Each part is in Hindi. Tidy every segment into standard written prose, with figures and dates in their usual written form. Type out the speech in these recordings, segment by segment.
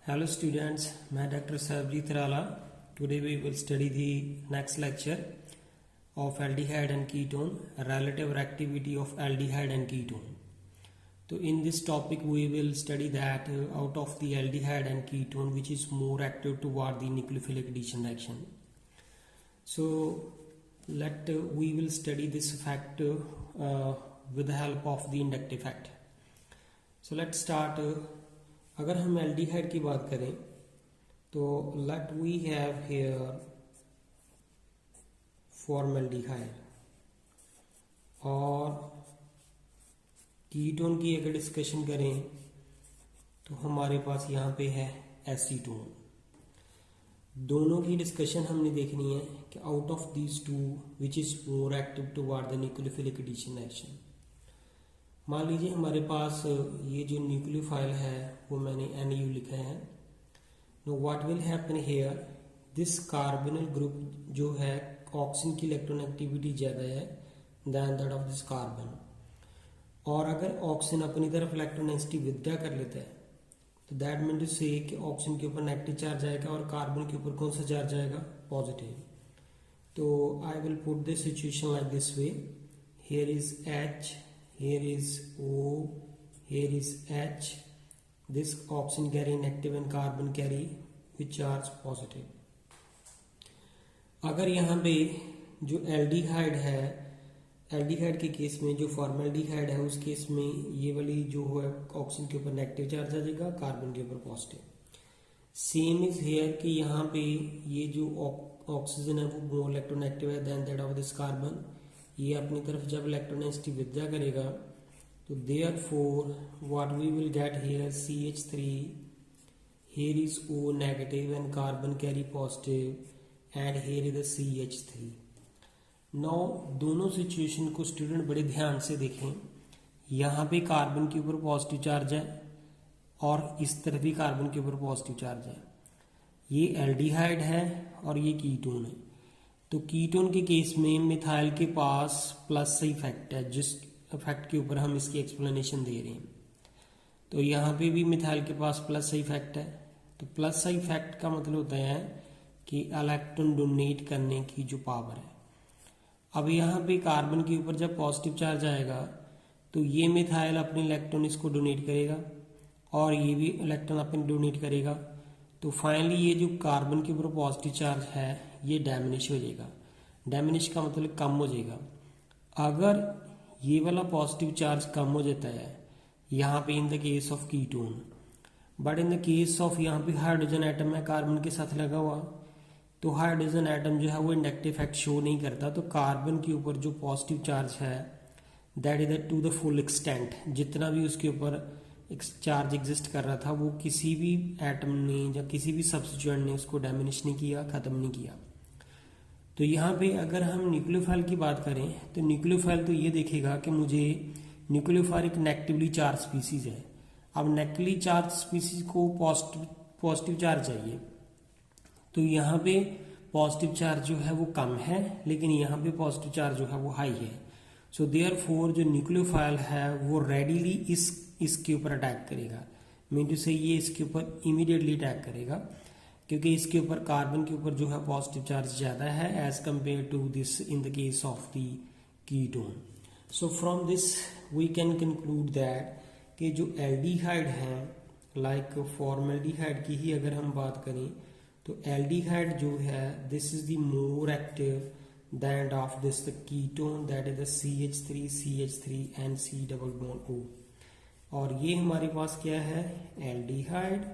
Hello students, मैं Dr. Sabri Trala. Today we will study the next lecture of aldehyde and ketone, relative reactivity of aldehyde and ketone. So in this topic we will study that out of the aldehyde and ketone which is more active toward the nucleophilic addition reaction. So we will study this fact with the help of the inductive fact. So let's start. अगर हम एल्डिहाइड की बात करें तो let we have here formaldehyde और कीटोन की अगर डिस्कशन करें तो हमारे पास यहाँ पे है एसीटोन। दोनों की डिस्कशन हमने देखनी है कि out of these two which is more active toward the nucleophilic addition action. मान लीजिए हमारे पास ये जो न्यूक्लियोफाइल है वो मैंने NU लिखा है। Now what will happen here, this carbonyl group जो है ऑक्सीजन की इलेक्ट्रॉननेगेटिविटी ज़्यादा है than that of this carbon, और अगर ऑक्सीजन अपनी तरफ इलेक्ट्रोनेगेटिव विड्रॉ कर लेता है तो दैट मीन टू से कि ऑक्सीजन के ऊपर नेगेटिव चार्ज आएगा और कार्बन के ऊपर कौन सा चार्ज आएगा, पॉजिटिव। तो I will put this situation like this way, here is H, here is O, here is H. This oxygen carry negative and carbon carry with charge positive. अगर यहाँ पे जो एल्डिहाइड है, एल्डिहाइड के केस में जो फॉर्मल्डिहाइड है उस केस में ये वाली जो है ऑक्सीजन के ऊपर नेगेटिव चार्ज आ जाएगा, कार्बन के ऊपर पॉजिटिव। सेम इज हेयर कि यहाँ पे ये जो ऑक्सीजन है वो मोर इलेक्ट्रोनेगेटिव है then that of this carbon. ये अपनी तरफ जब इलेक्ट्रोनेगेटिव विड्रॉ करेगा तो therefore what we will get here CH3, here is O negative and carbon carry positive and here is the CH3. Now दोनों सिचुएशन को स्टूडेंट बड़े ध्यान से देखें। यहाँ पे कार्बन के ऊपर पॉजिटिव चार्ज है और इस तरफ भी कार्बन के ऊपर पॉजिटिव चार्ज है। ये एल्डिहाइड है और ये कीटोन है। तो कीटोन के केस में मिथाइल के पास प्लस से इफेक्ट है, जिस इफेक्ट के ऊपर हम इसकी एक्सप्लेनेशन दे रहे हैं। तो यहाँ पे भी मिथाइल के पास प्लस से इफेक्ट है। तो प्लस से इफेक्ट का मतलब होता है कि इलेक्ट्रॉन डोनेट करने की जो पावर है। अब यहाँ पे कार्बन के ऊपर जब पॉजिटिव चार्ज आएगा तो ये मिथाइल अपने इलेक्ट्रॉन इसको डोनेट करेगा और ये भी इलेक्ट्रॉन अपने डोनेट करेगा। तो फाइनली ये जो कार्बन के ऊपर पॉजिटिव चार्ज है ये डैमिनिश हो जाएगा। डैमिनिश का मतलब कम हो जाएगा। अगर ये वाला पॉजिटिव चार्ज कम हो जाता है यहाँ पे in the case of ketone, but in the case of यहाँ पे हाइड्रोजन एटम है कार्बन के साथ लगा हुआ, तो हाइड्रोजन एटम जो है वो इंडक्टिव इफेक्ट शो नहीं करता। तो कार्बन के ऊपर जो पॉजिटिव चार्ज है that is to the full extent, जितना भी उसके ऊपर चार्ज एग्जिस्ट कर रहा था वो किसी भी एटम ने या किसी भी सब्स्टिट्यूएंट ने उसको डैमिनिश नहीं किया, खत्म नहीं किया। तो यहाँ पे अगर हम न्यूक्लियोफाइल की बात करें तो न्यूक्लियोफाइल तो ये देखेगा कि मुझे न्यूक्लियोफाइल एक नेगेटिवली चार्ज स्पीसीज है। अब नेगेटिवली चार्ज स्पीसीज को पॉजिटिव चार्ज चाहिए, तो यहाँ पे पॉजिटिव चार्ज जो है वो कम है लेकिन यहाँ पे पॉजिटिव चार्ज जो है वो हाई है। सो देयरफॉर जो न्यूक्लियोफाइल है वो रेडीली इसके ऊपर अटैक करेगा। मीन टू से ये इसके ऊपर इमीडिएटली अटैक करेगा क्योंकि इसके ऊपर कार्बन के ऊपर जो है पॉजिटिव चार्ज ज़्यादा है as compare to this in the case of the ketone. So from this we can conclude that कि जो एल्डिहाइड है लाइक फॉर्मल्डिहाइड की ही अगर हम बात करें तो एल्डिहाइड जो है this is the more active than of this the ketone that is the CH3 and C double bond O। और ये हमारे पास क्या है, एल्डिहाइड,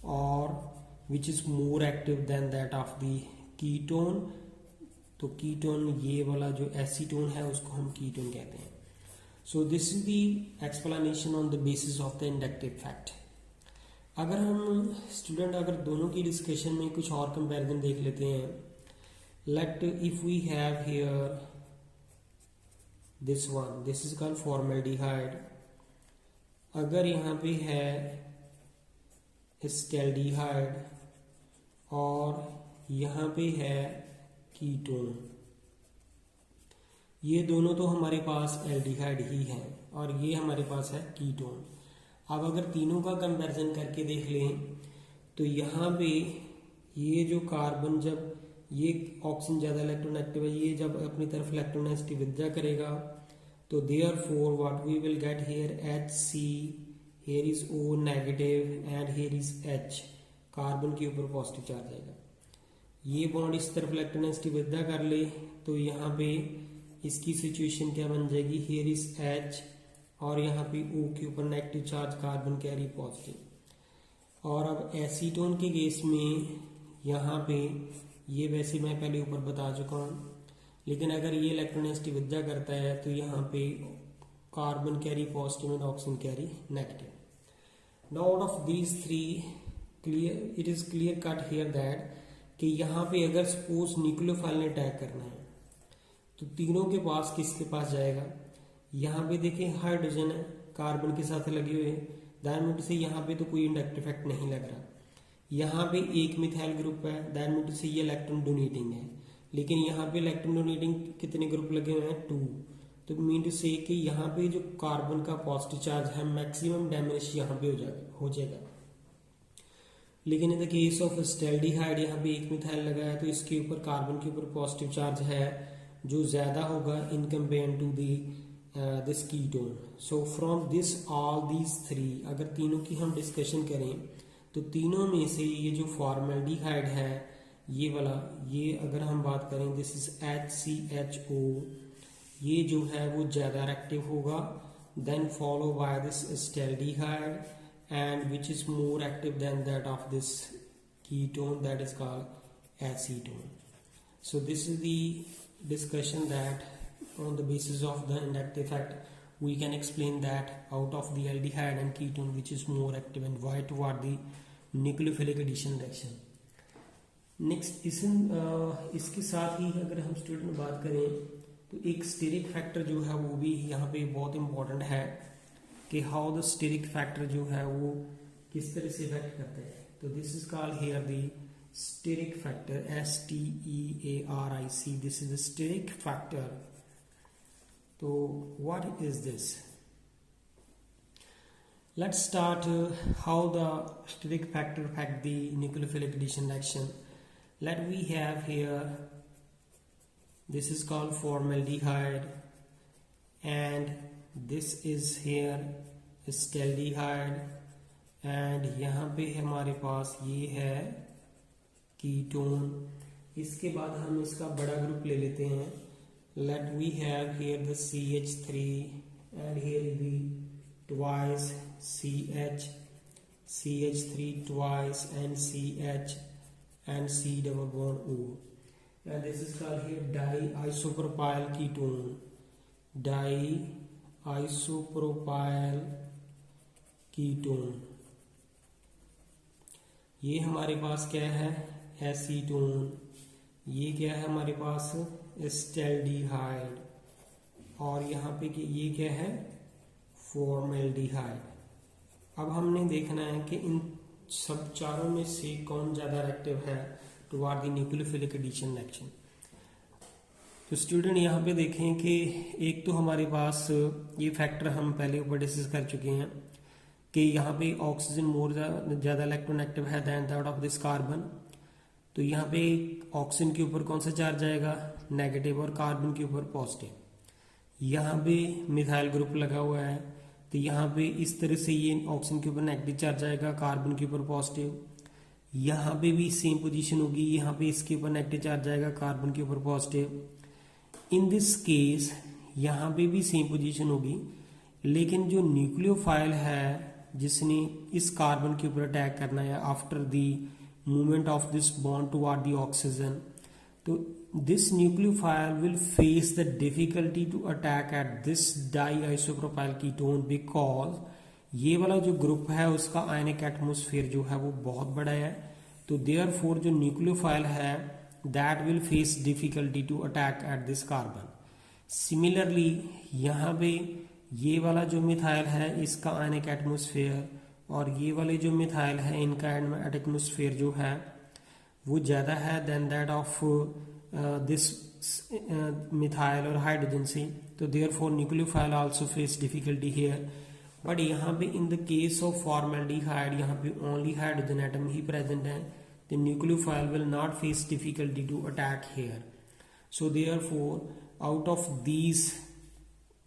और which is more active then that of the ketone. तो कीटोन ये वाला जो एसीटोन है उसको हम कीटोन कहते हैं। So this is the explanation on the basis of the inductive fact. अगर हम स्टूडेंट अगर दोनों की डिस्कशन में कुछ और कंपैरिजन देख लेते हैं, let if we have here this one, this is called formaldehyde. अगर यहाँ पे है एल्डिहाइड और यहाँ पे है कीटोन, ये दोनों तो हमारे पास एल्डिहाइड ही है और ये हमारे पास है कीटोन। अब अगर तीनों का कंपैरिजन करके देख लें तो यहाँ पे ये जो कार्बन, जब ये ऑक्सीजन ज़्यादा इलेक्ट्रोनेगेटिव है, ये जब अपनी तरफ इलेक्ट्रोनेगेटिव विड्रॉ करेगा, तो therefore what we will get here HC, here is O negative and here is H, carbon के ऊपर पॉजिटिव चार्ज आएगा। ये बॉन्ड इस तरफ इलेक्ट्रोनेगेटिव विड्रॉ कर ले तो यहाँ पे इसकी सिचुएशन क्या बन जाएगी, हियर इज H और यहाँ पे O के ऊपर negative charge, carbon carry positive. और अब एसीटोन के केस में यहाँ पे ये वैसे मैं पहले ऊपर बता चुका हूँ, लेकिन अगर ये इलेक्ट्रोनेगेटिव विड्रॉ करता है तो यहाँ पे carbon carry positive and oxygen carry negative. Now out of these three clear, it is clear cut here that कि यहाँ पे अगर सपोज न्यूक्लियोफाइल ने अटैक करना है तो तीनों के पास किसके पास जाएगा, यहाँ पे देखिए हाइड्रोजन है कार्बन के साथ लगे हुए, दैट मीन टू से यहाँ पे तो कोई इंडक्टिव इफेक्ट नहीं लग रहा। यहाँ पे एक मिथाइल ग्रुप है, दैट मीन टू से ये इलेक्ट्रॉन डोनेटिंग है, लेकिन यहाँ पे इलेक्ट्रॉन डोनेटिंग कितने ग्रुप लगे हुए हैं, 2। तो मीन टू से कि यहाँ पे जो कार्बन का पॉजिटिव चार्ज है मैक्सिमम डैमेज यहाँ पे हो जाएगा। लेकिन इन द केस ऑफ एस्टैल्डिहाइड यहाँ पे एक मिथाइल लगा है तो इसके ऊपर कार्बन के ऊपर पॉजिटिव चार्ज है जो ज्यादा होगा in compare to this ketone. So from this all these three, अगर तीनों की हम डिस्कशन करें तो तीनों में से ये जो फॉर्मल्डिहाइड है ये वाला, ये अगर हम बात करें दिस इज HCHO, ये जो है वो ज्यादा एक्टिव होगा, then follow by this acetaldehyde and which is more active than that of this ketone, that is called acetone. So this is the discussion that on the basis of the inductive effect we can explain that out of the aldehyde and ketone which is more active and why toward the nucleophilic addition reaction. Next इसके साथ ही अगर हम स्टूडेंट बात करें तो एक स्टेरिक फैक्टर जो है वो भी यहाँ पे बहुत इंपॉर्टेंट है कि हाउ द स्टेरिक फैक्टर जो है वो किस तरह से इफेक्ट करते हैं। तो this is called here the steric factor, STEARIC, this is the steric factor. तो what is this, let's start how the steric factor affect the nucleophilic addition reaction. Let we have here, this is called formaldehyde and this is here acetaldehyde and यहाँ पे हमारे पास ये है कीटोन। इसके बाद हम इसका बड़ा ग्रुप ले लेते हैं, let we have here the CH3 and here the twice CH3 twice and CH and C double bond O, and this is called here diisopropyl ketone, diisopropyl ketone। ये हमारे पास क्या है, एसीटोन। ये क्या है हमारे पास, एस्टैल्डिहाइड। और यहाँ पे ये क्या है, फॉर्मल्डिहाइड। अब हमने देखना है कि इन सब चारों में से कौन ज्यादा एक्टिव है toward the nucleophilic addition reaction. तो स्टूडेंट यहाँ पे देखें कि एक तो हमारे पास ये फैक्टर हम पहले ऊपर डिस्कस कर चुके हैं कि यहाँ पे ऑक्सीजन मोर ज्यादा इलेक्ट्रोनेगेटिव है than that of this carbon. तो यहाँ पे ऑक्सीजन के ऊपर कौन सा चार्ज आएगा, नेगेटिव, और कार्बन के ऊपर पॉजिटिव। यहाँ पे मिथाइल ग्रुप लगा हुआ है तो यहाँ पे इस तरह से ये ऑक्सीजन के ऊपर नेगेटिव चार्ज आएगा, कार्बन के ऊपर पॉजिटिव। यहाँ पे भी सेम पोजीशन होगी, यहाँ पे इसके ऊपर नेगेटिव चार्ज आएगा, कार्बन के ऊपर पॉजिटिव। इन दिस केस यहाँ पे भी सेम पोजीशन होगी, लेकिन जो न्यूक्लियोफाइल है जिसने इस कार्बन के ऊपर अटैक करना है after the movement of this bond toward the oxygen, तो this nucleophile will face the difficulty to attack at this diisopropyl ketone because ये वाला जो ग्रुप है उसका आयनिक एटमोस्फेयर जो है वो बहुत बड़ा है। तो therefore जो न्यूक्लियोफाइल है that will face difficulty to attack at this carbon। Similarly यहाँ पे ये वाला जो मिथाइल है इसका आयनिक एटमोस्फेयर और ये वाले जो मिथाइल है इनका एटमोस्फेयर जो है वो ज्यादा है then that of this methyl और हाइड्रोजन से। तो therefore nucleophile also face difficulty here but यहाँ पे in the case of formaldehyde यहाँ पे ओनली हाइड्रोजन एटम ही प्रेजेंट है, the nucleophile will not face difficulty to attack here. So therefore out of these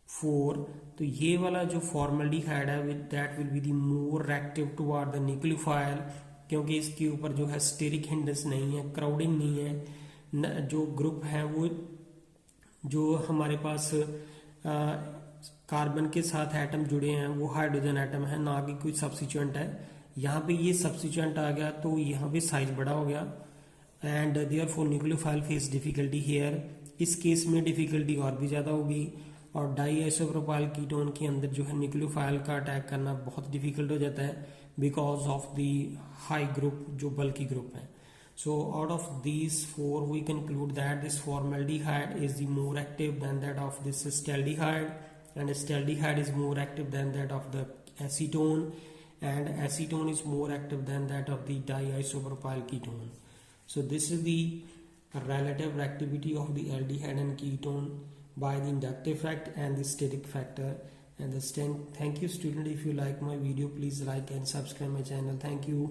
4, तो ये वाला जो फॉर्मल्डिहाइड है with that will be the more active toward the nucleophile, क्योंकि इसके ऊपर जो है स्टेरिक हिंड्रेंस नहीं है, क्राउडिंग नहीं है. जो ग्रुप है वो जो हमारे पास कार्बन के साथ एटम जुड़े हैं वो हाइड्रोजन एटम है, ना कि कोई सब्स्टिट्यूएंट है. यहाँ पे ये सब्स्टिट्यूएंट आ गया तो यहाँ पे साइज बड़ा हो गया and therefore nucleophile face difficulty here. इस केस में डिफिकल्टी और भी ज़्यादा होगी और डाई आइसोप्रोपाइल कीटोन के अंदर जो है न्यूक्लियोफाइल का अटैक करना बहुत डिफिकल्ट हो जाता है because of the high group जो बल्कि ग्रुप है. So out of these 4 we conclude that this formaldehyde is the more active than that of this acetaldehyde, and acetaldehyde is more active than that of the acetone, and acetone is more active than that of the diisopropyl ketone. So this is the relative reactivity of the aldehyde and ketone by the inductive effect and the static factor. And thank you student. If you like my video, please like and subscribe my channel. Thank you.